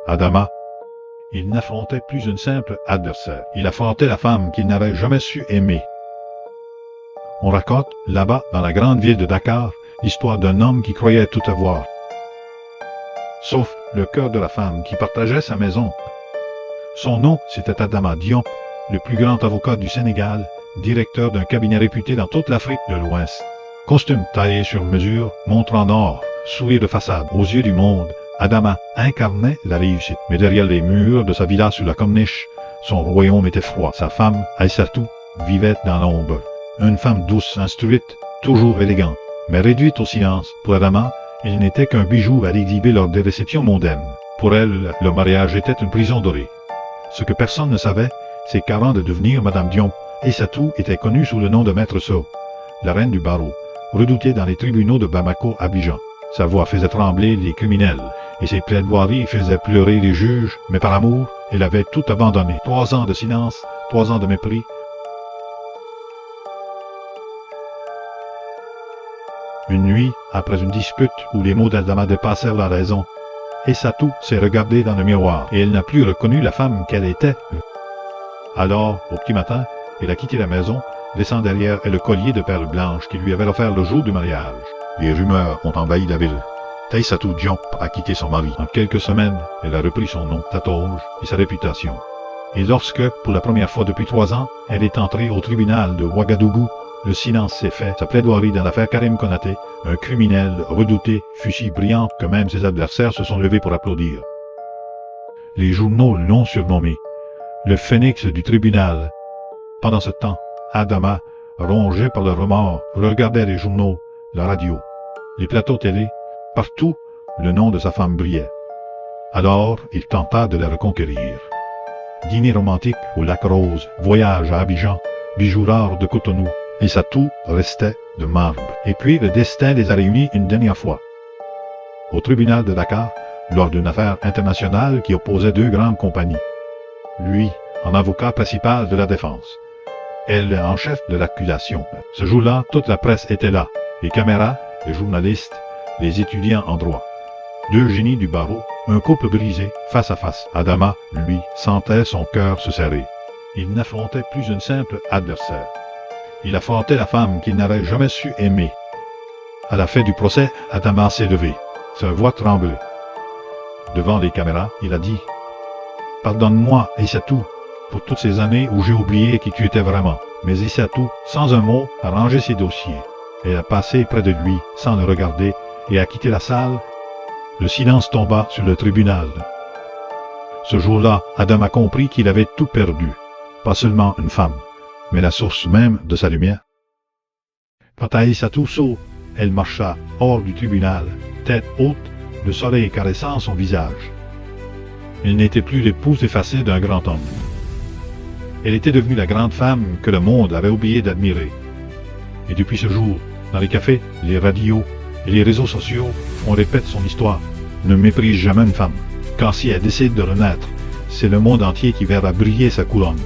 Adama. Il n'affrontait plus une simple adversaire. Il affrontait la femme qu'il n'avait jamais su aimer. On raconte, là-bas, dans la grande ville de Dakar, l'histoire d'un homme qui croyait tout avoir. Sauf le cœur de la femme qui partageait sa maison. Son nom, c'était Adama Diop, le plus grand avocat du Sénégal, directeur d'un cabinet réputé dans toute l'Afrique de l'Ouest. Costume taillé sur mesure, montre en or, sourire de façade, aux yeux du monde, Adama incarnait la réussite. Mais derrière les murs de sa villa sur la Corniche, son royaume était froid. Sa femme, Aïssatou, vivait dans l'ombre. Une femme douce, instruite, toujours élégante, mais réduite au silence. Pour Adama, il n'était qu'un bijou à exhiber lors des réceptions mondaines. Pour elle, le mariage était une prison dorée. Ce que personne ne savait, c'est qu'avant de devenir Madame Dion, Aïssatou était connue sous le nom de Maître Sow, la reine du barreau, redoutée dans les tribunaux de Bamako-Abidjan. Sa voix faisait trembler les criminels, et ses plaidoiries faisaient pleurer les juges, mais par amour, elle avait tout abandonné. 3 ans de silence, 3 ans de mépris. Une nuit, après une dispute où les mots d'Adama dépassèrent la raison, Aïssatou s'est regardée dans le miroir, et elle n'a plus reconnu la femme qu'elle était. Alors, au petit matin, elle a quitté la maison, laissant derrière elle le collier de perles blanches qu'il lui avait offert le jour du mariage. Les rumeurs ont envahi la ville. Aïssatou Diop a quitté son mari. En quelques semaines, elle a repris son nom, sa toge et sa réputation. Et lorsque, pour la première fois depuis 3 ans, elle est entrée au tribunal de Ouagadougou, le silence s'est fait. Sa plaidoirie dans l'affaire Karim Konaté, un criminel redouté, fut si brillante que même ses adversaires se sont levés pour applaudir. Les journaux l'ont surnommé le phénix du tribunal. Pendant ce temps, Adama, rongé par le remords, regardait les journaux, la radio, les plateaux télé. Partout, le nom de sa femme brillait. Alors, il tenta de la reconquérir. Dîner romantique au lac Rose, voyage à Abidjan, bijoux rares de Cotonou, et sa toux restait de marbre. Et puis, le destin les a réunis une dernière fois. Au tribunal de Dakar, lors d'une affaire internationale qui opposait 2 grandes compagnies. Lui, en avocat principal de la défense. Elle, en chef de l'accusation. Ce jour-là, toute la presse était là. Les caméras, les journalistes, les étudiants en droit. 2 génies du barreau, un couple brisé, face à face. Adama, lui, sentait son cœur se serrer. Il n'affrontait plus une simple adversaire. Il affrontait la femme qu'il n'avait jamais su aimer. À la fin du procès, Adama s'est levé. Sa voix tremblait. Devant les caméras, il a dit « Pardonne-moi, Aïssatou, pour toutes ces années où j'ai oublié qui tu étais vraiment. » Mais Aïssatou, sans un mot, a rangé ses dossiers. Elle a passé près de lui, sans le regarder, et a quitté la salle. Le silence tomba sur le tribunal. Ce jour-là, Adam a compris qu'il avait tout perdu. Pas seulement une femme, mais la source même de sa lumière. Quant à Aïssatou Sow, elle marcha hors du tribunal, tête haute, le soleil caressant son visage. Elle n'était plus l'épouse effacée d'un grand homme. Elle était devenue la grande femme que le monde avait oublié d'admirer. Et depuis ce jour, dans les cafés, les radios et les réseaux sociaux, on répète son histoire. Ne méprise jamais une femme, car si elle décide de renaître, c'est le monde entier qui verra briller sa couronne.